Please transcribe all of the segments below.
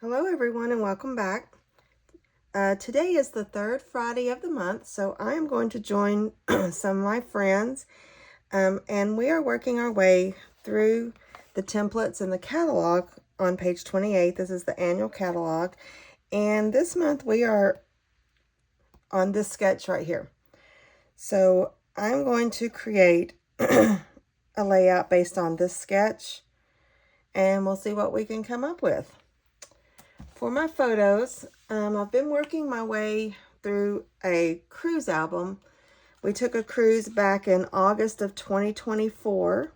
Hello everyone and welcome back. Today is the third Friday of the month, so I am going to join some of my friends and we are working our way through the templates in the catalog on page 28. This is the annual catalog, and this month we are on this sketch right here. So I'm going to create a layout based on this sketch and we'll see what we can come up with. For my photos, I've been working my way through a cruise album. We took a cruise back in August of 2024,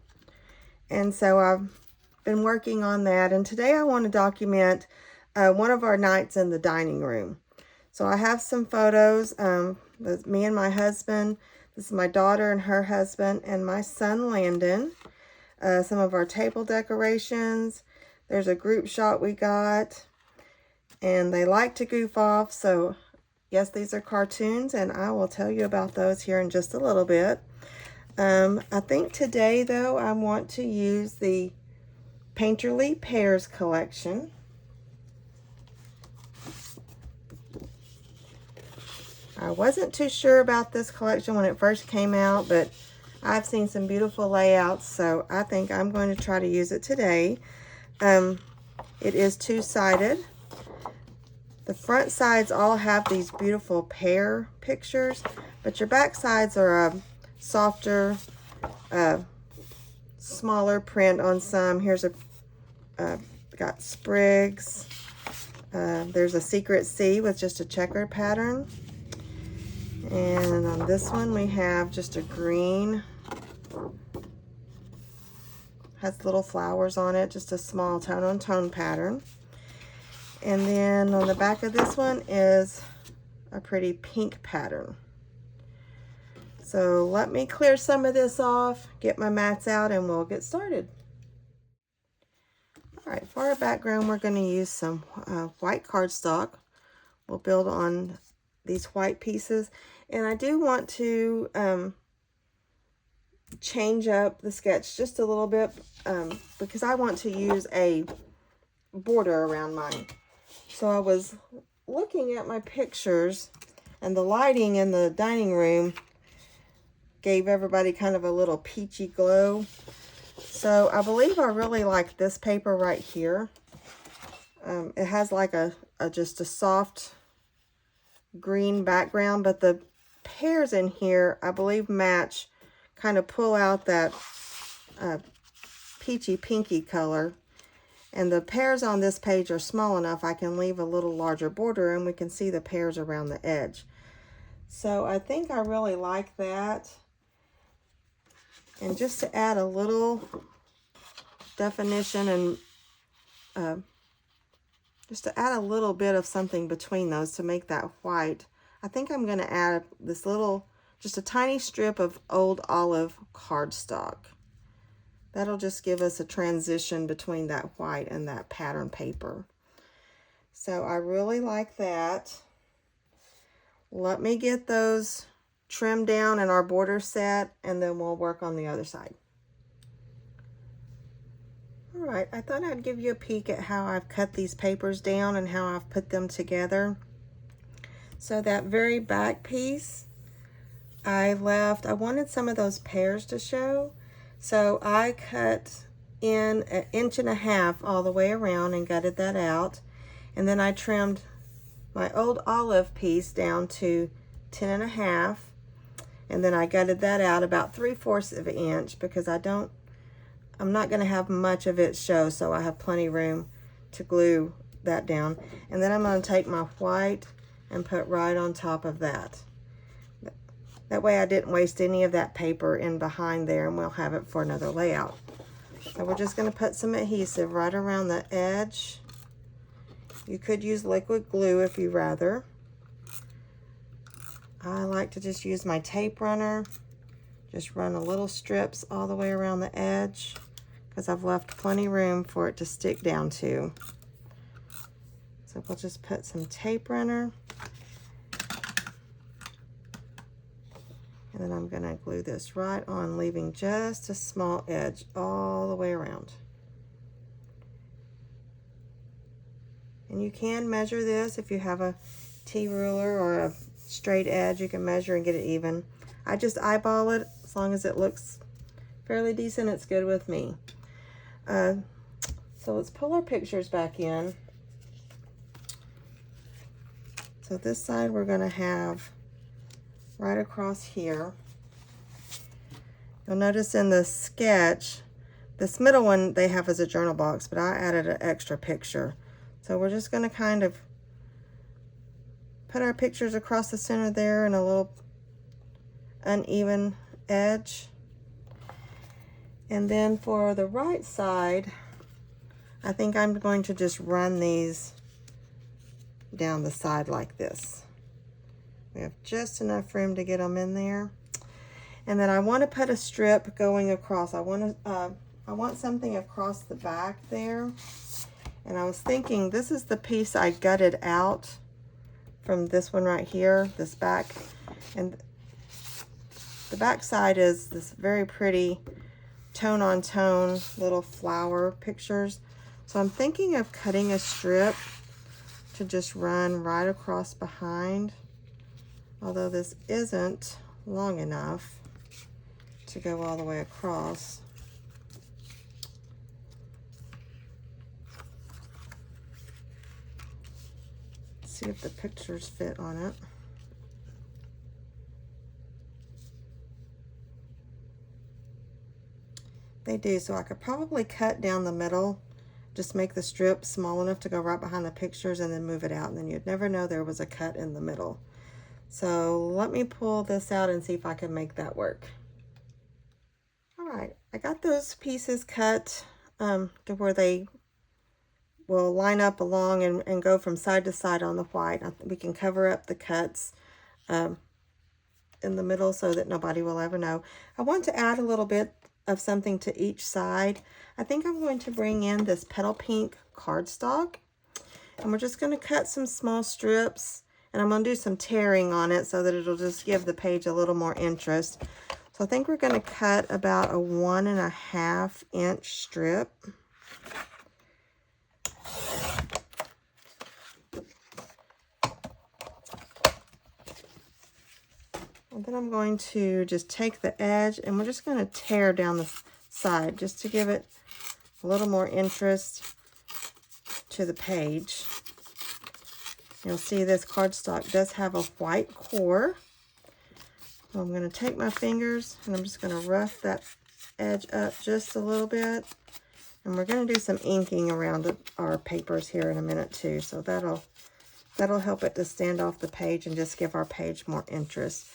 and so I've been working on that. And today I want to document one of our nights in the dining room. So I have some photos, me and my husband. This is my daughter and her husband and my son Landon. Some of our table decorations. There's a group shot we got. And they like to goof off, so yes, these are cartoons, and I will tell you about those here in just a little bit. I think today, though, I want to use the Painterly Pears collection. I wasn't too sure about this collection when it first came out, but I've seen some beautiful layouts, so I think I'm going to try to use it today. It is two-sided. The front sides all have these beautiful pear pictures, but your back sides are a softer, smaller print on some. Here's got sprigs. There's a secret C with just a checkered pattern. And on this one we have just a green. Has little flowers on it, just a small tone-on-tone pattern. And then on the back of this one is a pretty pink pattern. So let me clear some of this off, get my mats out, and we'll get started. All right, for our background, we're going to use some white cardstock. We'll build on these white pieces. And I do want to change up the sketch just a little bit because I want to use a border around mine. So I was looking at my pictures, and the lighting in the dining room gave everybody kind of a little peachy glow. So I believe I really like this paper right here. It has like just a soft green background, but the pears in here I believe match, kind of pull out that peachy pinky color. And the pears on this page are small enough I can leave a little larger border and we can see the pears around the edge. So I think I really like that. And just to add a little definition and just to add a little bit of something between those to make that white, I think I'm going to add this little, just a tiny strip of old olive cardstock. That'll just give us a transition between that white and that pattern paper. So I really like that. Let me get those trimmed down and our border set, and then we'll work on the other side. All right, I thought I'd give you a peek at how I've cut these papers down and how I've put them together. So that very back piece, I wanted some of those pears to show. So I cut in 1.5 inches all the way around and gutted that out. And then I trimmed my old olive piece down to 10.5. And then I gutted that out about 3/4 of an inch because I'm not going to have much of it show, so I have plenty of room to glue that down. And then I'm going to take my white and put right on top of that. That way I didn't waste any of that paper in behind there, and we'll have it for another layout. So we're just going to put some adhesive right around the edge. You could use liquid glue if you rather. I like to just use my tape runner. Just run a little strips all the way around the edge because I've left plenty room for it to stick down to. So we'll just put some tape runner. And then I'm going to glue this right on, leaving just a small edge all the way around. And you can measure this if you have a T-ruler or a straight edge. You can measure and get it even. I just eyeball it. As long as it looks fairly decent, it's good with me. So let's pull our pictures back in. So this side we're going to have right across here. You'll notice in the sketch, this middle one they have as a journal box, but I added an extra picture. So we're just going to kind of put our pictures across the center there in a little uneven edge. And then for the right side, I think I'm going to just run these down the side like this. We have just enough room to get them in there. And then I want to put a strip going across. I want something across the back there. And I was thinking this is the piece I gutted out from this one right here, this back. And the back side is this very pretty tone on tone little flower pictures. So I'm thinking of cutting a strip to just run right across behind, although this isn't long enough to go all the way across. Let's see if the pictures fit on it. They do, so I could probably cut down the middle, just make the strip small enough to go right behind the pictures and then move it out, and then you'd never know there was a cut in the middle. So let me pull this out and see if I can make that work. All right, I got those pieces cut to where they will line up along and go from side to side on the white. We can cover up the cuts in the middle so that nobody will ever know. I want to add a little bit of something to each side. I think I'm going to bring in this Petal Pink cardstock, and we're just going to cut some small strips, and I'm going to do some tearing on it so that it'll just give the page a little more interest. So I think we're going to cut about a 1.5 inch strip. And then I'm going to just take the edge and we're just going to tear down the side just to give it a little more interest to the page. You'll see this cardstock does have a white core. So I'm going to take my fingers and I'm just going to rough that edge up just a little bit. And we're going to do some inking around our papers here in a minute too. So that'll help it to stand off the page and just give our page more interest.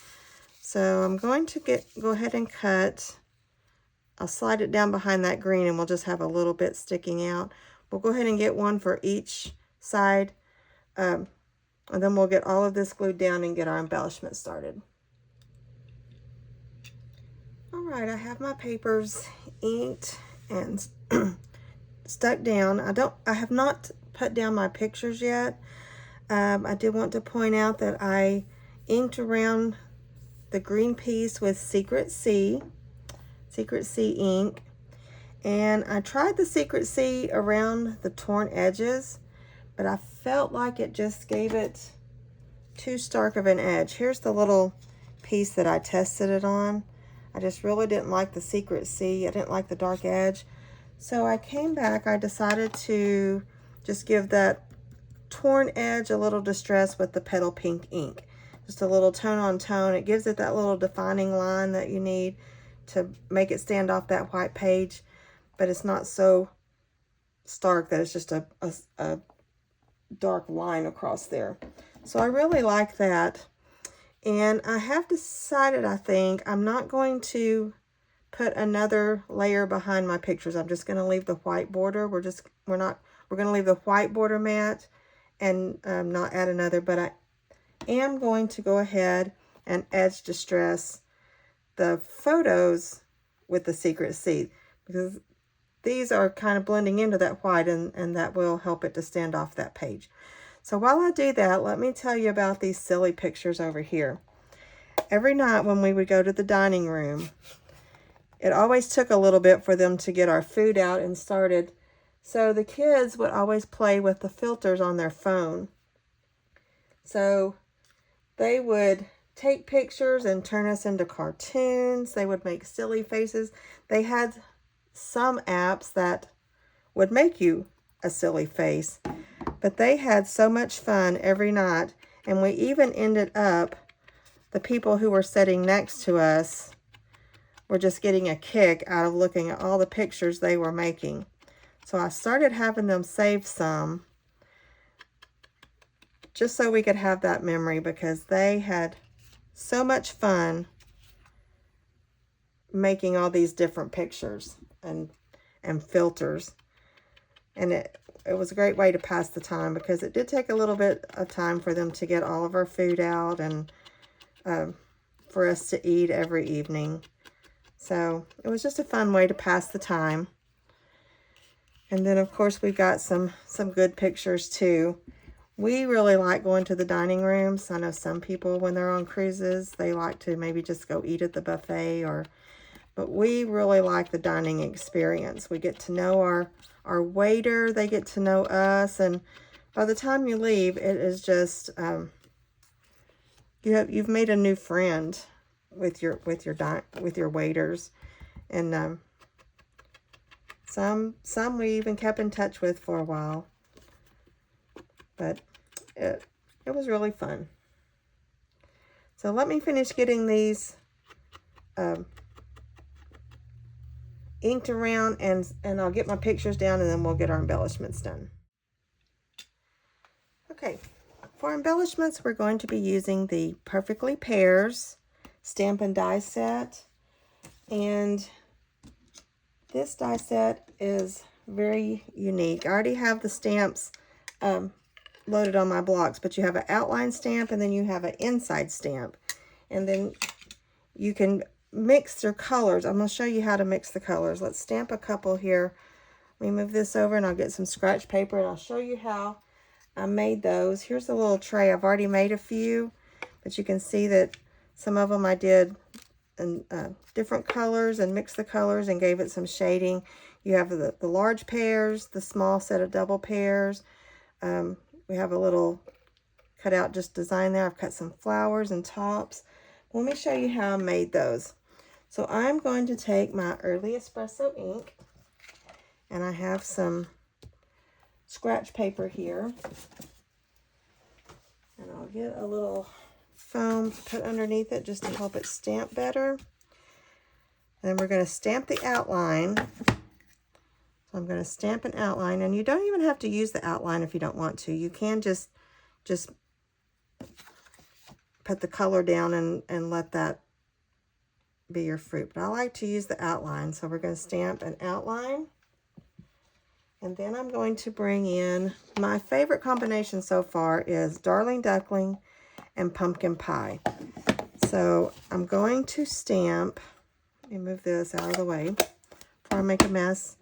So I'm going to go ahead and cut. I'll slide it down behind that green and we'll just have a little bit sticking out. We'll go ahead and get one for each side. And then we'll get all of this glued down and get our embellishment started. All right, I have my papers inked and stuck down. I have not put down my pictures yet. I did want to point out that I inked around the green piece with Secret C ink, and I tried the Secret C around the torn edges, but I felt like it just gave it too stark of an edge. Here's the little piece that I tested it on. I just really didn't like the Secret C. I didn't like the dark edge. So I came back, I decided to just give that torn edge a little distress with the Petal Pink ink. Just a little tone on tone. It gives it that little defining line that you need to make it stand off that white page, but it's not so stark that it's just a dark line across there. So I really like that. And I have decided, I think, I'm not going to put another layer behind my pictures. I'm just going to leave the white border. We're going to leave the white border matte and not add another, but I am going to go ahead and edge distress the photos with the Secret C, because these are kind of blending into that white, and that will help it to stand off that page. So while I do that, let me tell you about these silly pictures over here. Every night when we would go to the dining room, it always took a little bit for them to get our food out and started. So the kids would always play with the filters on their phone. So they would take pictures and turn us into cartoons. They would make silly faces. They had some apps that would make you a silly face, but they had so much fun every night. And we even ended up, the people who were sitting next to us were just getting a kick out of looking at all the pictures they were making. So I started having them save some just so we could have that memory, because they had so much fun making all these different pictures and filters. And it was a great way to pass the time, because it did take a little bit of time for them to get all of our food out and for us to eat every evening. So it was just a fun way to pass the time. And then of course we've got some good pictures too. We really like going to the dining rooms. I know some people, when they're on cruises, they like to maybe just go eat at the buffet, but we really like the dining experience. We get to know our waiter, they get to know us, and by the time you leave, it is just you've made a new friend with your waiters, and some we even kept in touch with for a while. But it was really fun. So let me finish getting these inked around, and I'll get my pictures down, and then we'll get our embellishments done. Okay, for embellishments, we're going to be using the Perfectly Pears Stamp and Die set. And this die set is very unique. I already have the stamps loaded on my blocks, but you have an outline stamp, and then you have an inside stamp. And then you can mix your colors. I'm going to show you how to mix the colors. Let's stamp a couple here. Let me move this over, and I'll get some scratch paper, and I'll show you how I made those. Here's a little tray. I've already made a few, but you can see that some of them I did in different colors and mixed the colors and gave it some shading. You have the large pears, the small set of double pears. We have a little cutout just design there. I've cut some flowers and tops. Let me show you how I made those. So I'm going to take my Early Espresso ink, and I have some scratch paper here. And I'll get a little foam to put underneath it just to help it stamp better. And then we're going to stamp the outline. So I'm going to stamp an outline, and you don't even have to use the outline if you don't want to. You can just put the color down and let that be your fruit. But I like to use the outline, so we're going to stamp an outline. And then I'm going to bring in, my favorite combination so far is Darling Duckling and Pumpkin Pie. So I'm going to stamp, let me move this out of the way before I make a mess.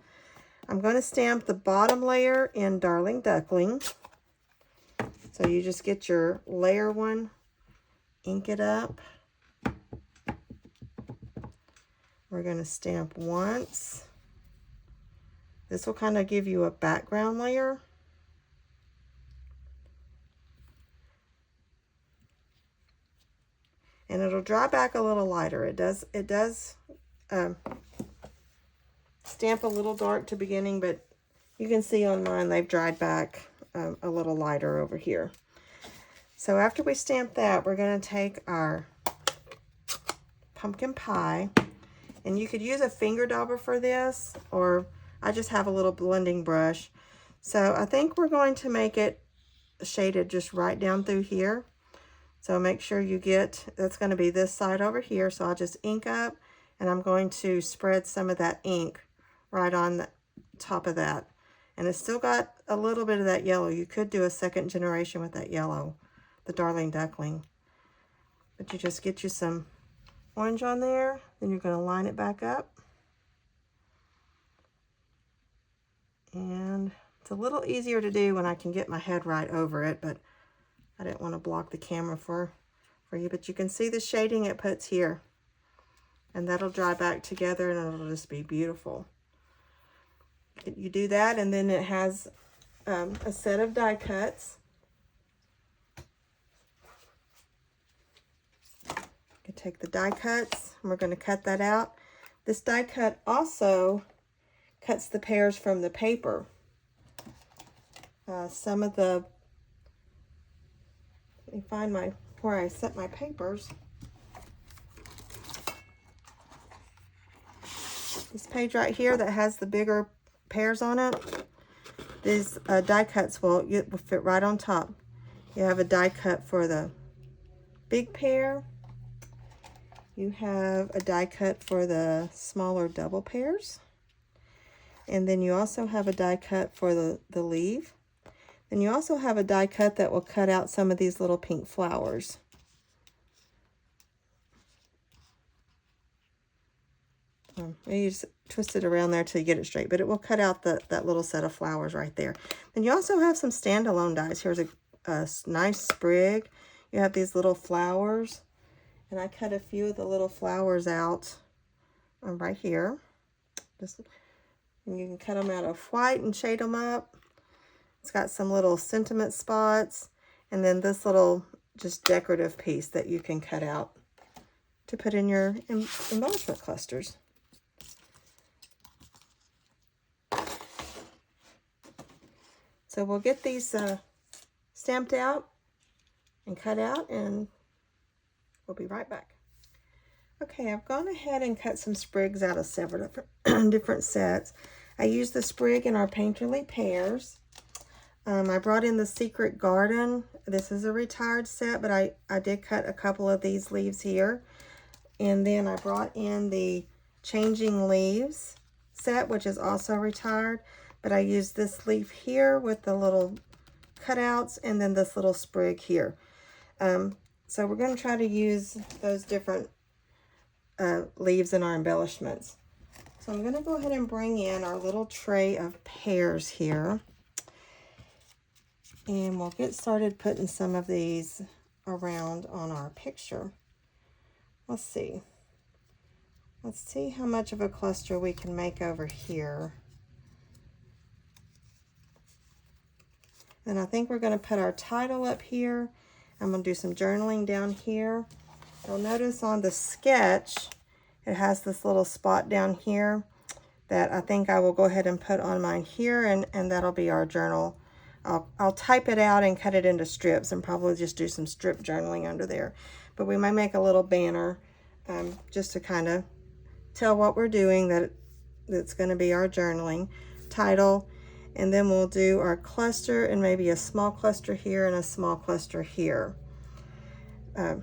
I'm going to stamp the bottom layer in Darling Duckling. So you just get your layer one, ink it up. We're going to stamp once. This will kind of give you a background layer. And it'll dry back a little lighter. It does stamp a little dark to beginning, but you can see on mine they've dried back a little lighter over here. So after we stamp that, we're going to take our pumpkin pie, and you could use a finger dauber for this, or I just have a little blending brush. So I think we're going to make it shaded just right down through here. So make sure you get, that's going to be this side over here. So I'll just ink up, and I'm going to spread some of that ink right on the top of that. And it's still got a little bit of that yellow. You could do a second generation with that yellow, the Darling Duckling. But you just get you some orange on there, then you're going to line it back up. And it's a little easier to do when I can get my head right over it, but I didn't want to block the camera for you. But you can see the shading it puts here. And that'll dry back together, and it'll just be beautiful. you do that, and then it has a set of die cuts. You take the die cuts, and we're going to cut that out. This die cut also cuts the pears from the paper. Some of the, let me find where I set my papers. This page right here that has the bigger pears on it, these die cuts will fit right on top. You have a die cut for the big pear. You have a die cut for the smaller double pears. And then you also have a die cut for the leaf. Then you also have a die cut that will cut out some of these little pink flowers. You just twist it around there till you get it straight, but it will cut out that little set of flowers right there. Then you also have some standalone dies. Here's a nice sprig. You have these little flowers, and I cut a few of the little flowers out right here. And you can cut them out of white and shade them up. It's got some little sentiment spots, and then this little just decorative piece that you can cut out to put in your embellishment clusters. So we'll get these stamped out and cut out, and we'll be right back. Okay, I've gone ahead and cut some sprigs out of several different sets. I used the sprig in our Painterly Pears. I brought in the Secret Garden. This is a retired set, but I did cut a couple of these leaves here. And then I brought in the Changing Leaves set, which is also retired. But I used this leaf here with the little cutouts, and then this little sprig here. So we're going to try to use those different leaves in our embellishments. So I'm going to go ahead and bring in our little tray of pears here. And we'll get started putting some of these around on our picture. Let's see. Let's see how much of a cluster we can make over here. And I think we're going to put our title up here. I'm going to do some journaling down here. You'll notice on the sketch, it has this little spot down here that I think I will go ahead and put on mine here, and that'll be our journal. I'll type it out and cut it into strips and probably just do some strip journaling under there. But we might make a little banner just to kind of tell what we're doing, that's going to be our journaling title. And then we'll do our cluster, and maybe a small cluster here and a small cluster here. So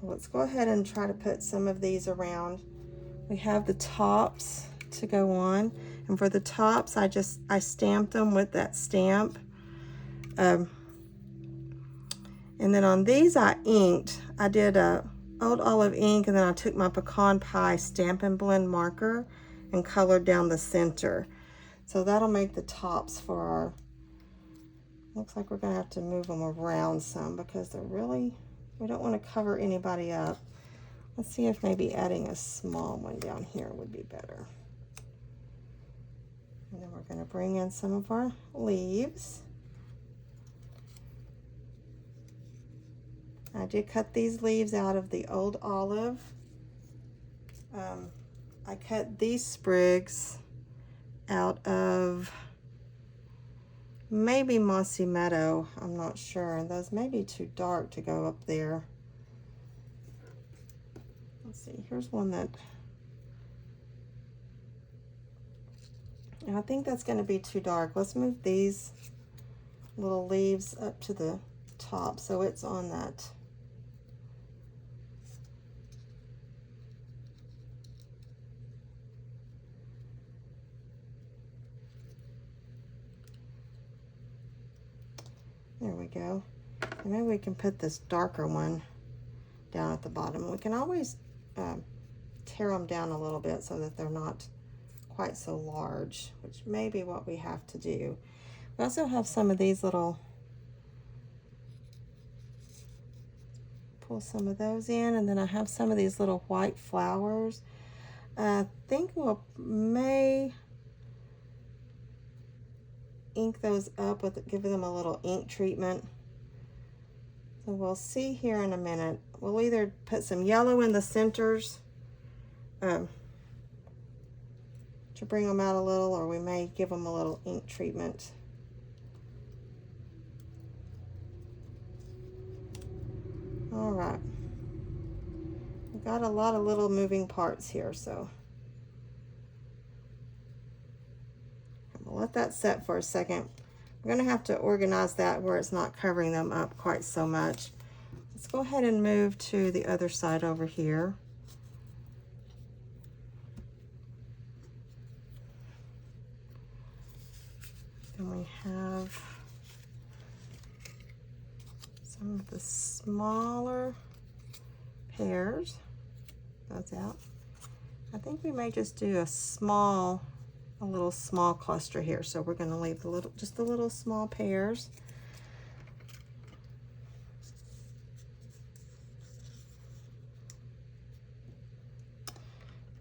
let's go ahead and try to put some of these around. We have the tops to go on. And for the tops, I stamped them with that stamp. And then on these I inked. I did a Old Olive ink, and then I took my Pecan Pie Stampin' Blend marker and colored down the center. So that'll make the tops for our, looks like we're going to have to move them around some because they're really, we don't want to cover anybody up. Let's see if maybe adding a small one down here would be better. And then we're going to bring in some of our leaves. I did cut these leaves out of the Old Olive. I cut these sprigs out of maybe Mossy Meadow. I'm not sure. And those may be too dark to go up there. Let's see. Here's one that I think that's going to be too dark. Let's move these little leaves up to the top so it's on that. There we go. And maybe we can put this darker one down at the bottom. We can always tear them down a little bit so that they're not quite so large, which may be what we have to do. We also have some of these little, pull some of those in, and then I have some of these little white flowers. I think we'll may ink those up with, give them a little ink treatment. So we'll see here in a minute. We'll either put some yellow in the centers to bring them out a little, or we may give them a little ink treatment. All right. We've got a lot of little moving parts here, so we'll let that set for a second. We're going to have to organize that where it's not covering them up quite so much. Let's go ahead and move to the other side over here. And we have some of the smaller pears. Those out. I think we may just do a little small cluster here. So we're going to leave just the little small pears.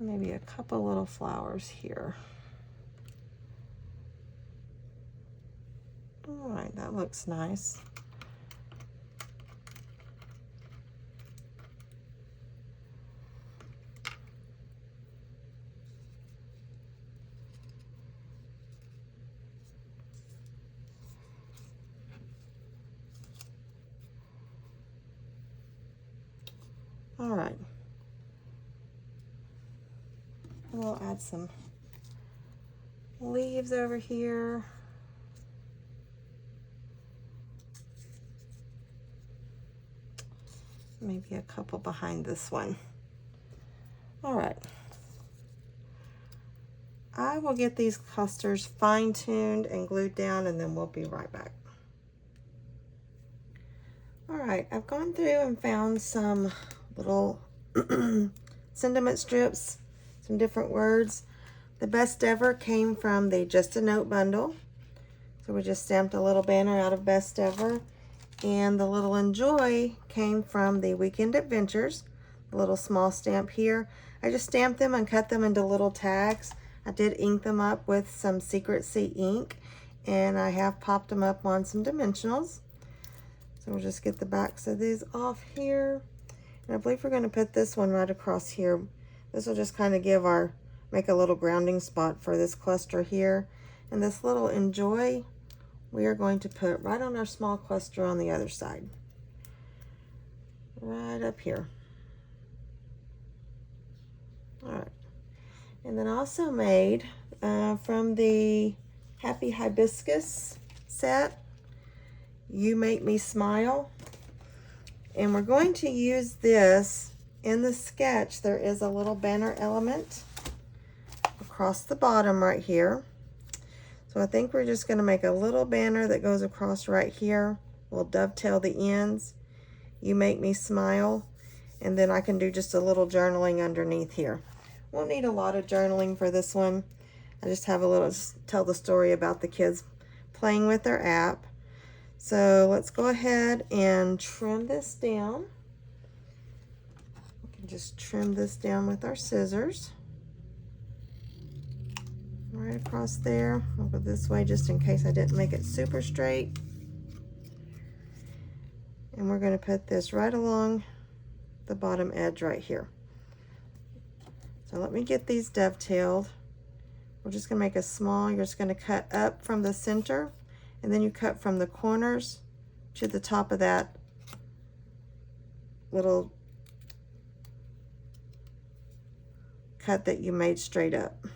Maybe a couple little flowers here. All right, that looks nice. All right. We'll add some leaves over here. Maybe a couple behind this one. All right. I will get these clusters fine-tuned and glued down, and then we'll be right back. All right, I've gone through and found some little sentiment strips, some different words. The best ever came from the Just a Note bundle. So we just stamped a little banner out of best ever. And the little enjoy came from the Weekend Adventures, the little small stamp here. I just stamped them and cut them into little tags. I did ink them up with some Secret Sea ink, and I have popped them up on some dimensionals. So we'll just get the backs of these off here. And I believe we're going to put this one right across here. This will just kind of make a little grounding spot for this cluster here. And this little enjoy, we are going to put right on our small cluster on the other side. Right up here. All right. And then I also made from the Happy Hibiscus set, You Make Me Smile. And we're going to use this in the sketch. There is a little banner element across the bottom right here. So I think we're just going to make a little banner that goes across right here. We'll dovetail the ends. You Make Me Smile. And then I can do just a little journaling underneath here. Won't need a lot of journaling for this one. I just have a little, tell the story about the kids playing with their app. So let's go ahead and trim this down. We can just trim this down with our scissors. Right across there. I'll go this way just in case I didn't make it super straight. And we're going to put this right along the bottom edge right here. So let me get these dovetailed. We're just going to make a small, you're just going to cut up from the center, and then you cut from the corners to the top of that little cut that you made straight up.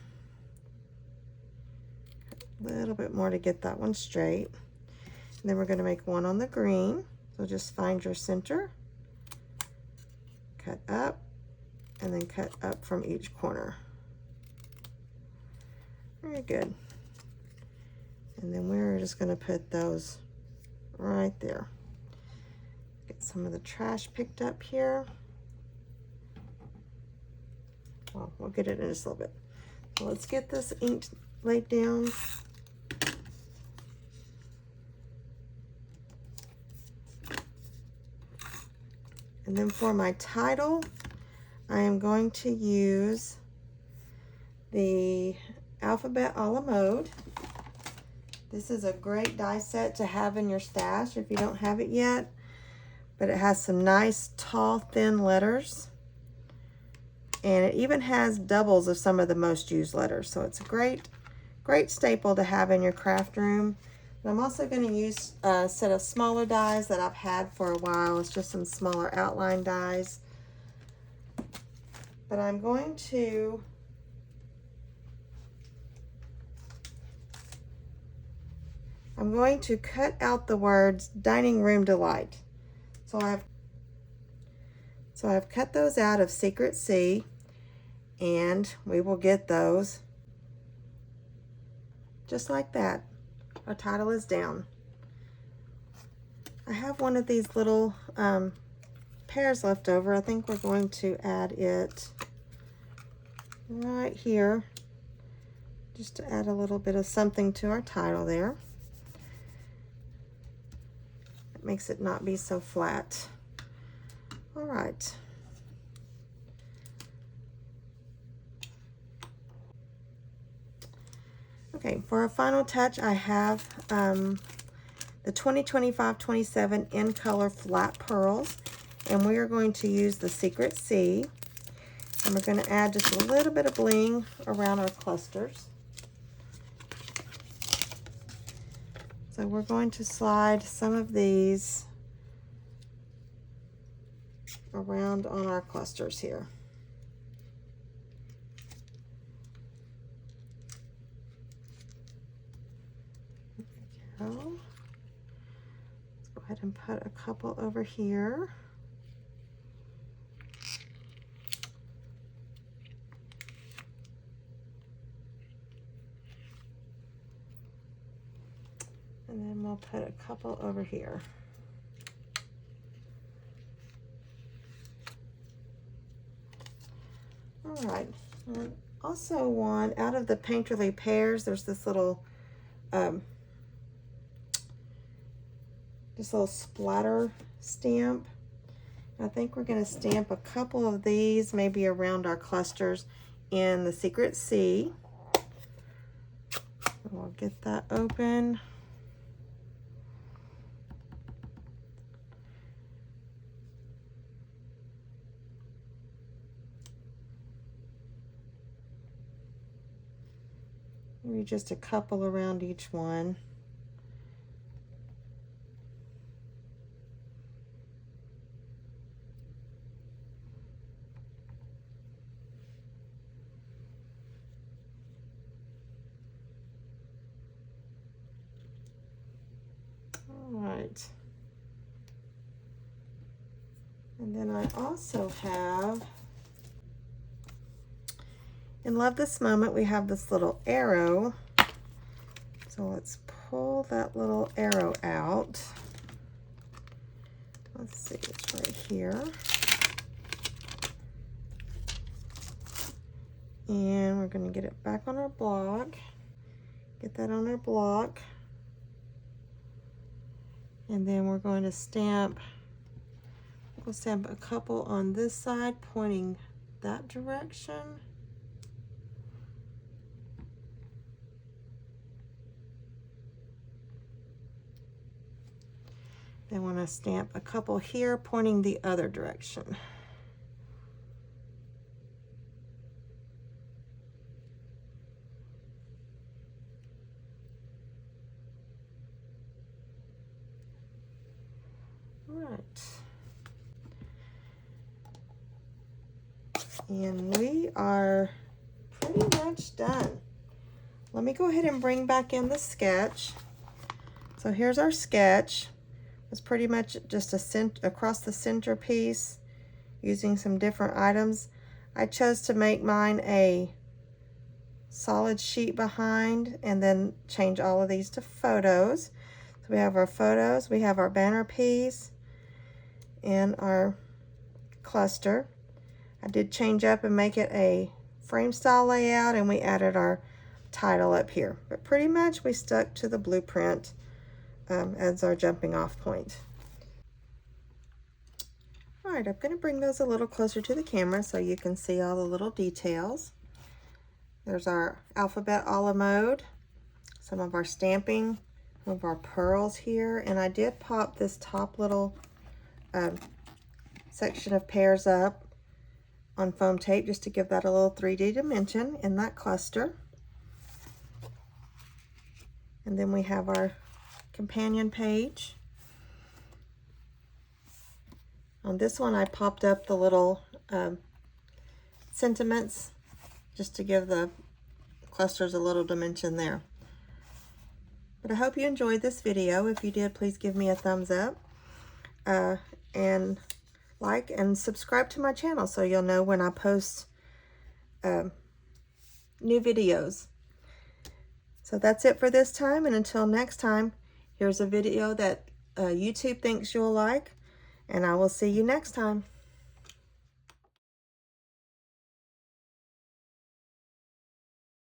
A little bit more to get that one straight. And then we're going to make one on the green. So just find your center, cut up, and then cut up from each corner. Very good. And then we're just going to put those right there. Get some of the trash picked up here. Well, we'll get it in just a little bit. So let's get this ink laid down. And then for my title, I am going to use the Alphabet a la Mode. This is a great die set to have in your stash if you don't have it yet. But it has some nice, tall, thin letters. And it even has doubles of some of the most used letters. So it's a great staple to have in your craft room. And I'm also going to use a set of smaller dies that I've had for a while. It's just some smaller outline dies. But I'm going to cut out the words Dining Room Delight. So I've cut those out of Secret C, and we will get those just like that. Our title is down. I have one of these little pears left over. I think we're going to add it right here, just to add a little bit of something to our title there. It makes it not be so flat. All right. Okay, for a final touch, I have the 2025-27 in color flat pearls, and we are going to use the Secret C, and we're going to add just a little bit of bling around our clusters. So we're going to slide some of these around on our clusters here. There we go. Let's go ahead and put a couple over here. And then we'll put a couple over here. All right, and also one out of the Painterly Pears, there's this little splatter stamp. I think we're going to stamp a couple of these maybe around our clusters in the Secret C. We'll get that open. Maybe just a couple around each one. All right. And then I also have, in Love This Moment, we have this little arrow. So let's pull that little arrow out. Let's see, it's right here. And we're going to get it back on our block. Get that on our block. And then we're going to stamp, we'll stamp a couple on this side pointing that direction. Then want to stamp a couple here pointing the other direction. All right. And we are pretty much done. Let me go ahead and bring back in the sketch. So here's our sketch. It's pretty much just across the center piece using some different items. I chose to make mine a solid sheet behind and then change all of these to photos. So we have our photos, we have our banner piece, and our cluster. I did change up and make it a frame style layout, and we added our title up here. But pretty much we stuck to the blueprint as our jumping off point. All right, I'm going to bring those a little closer to the camera so you can see all the little details. There's our alphabet a la mode, some of our stamping of our pearls here, and I did pop this top little section of pears up on foam tape just to give that a little 3D dimension in that cluster. And then we have our companion page. On this one I popped up the little sentiments just to give the clusters a little dimension there. But I hope you enjoyed this video. If you did, please give me a thumbs up and like and subscribe to my channel so you'll know when I post new videos. So that's it for this time, and until next time, here's a video that YouTube thinks you'll like, and I will see you next time.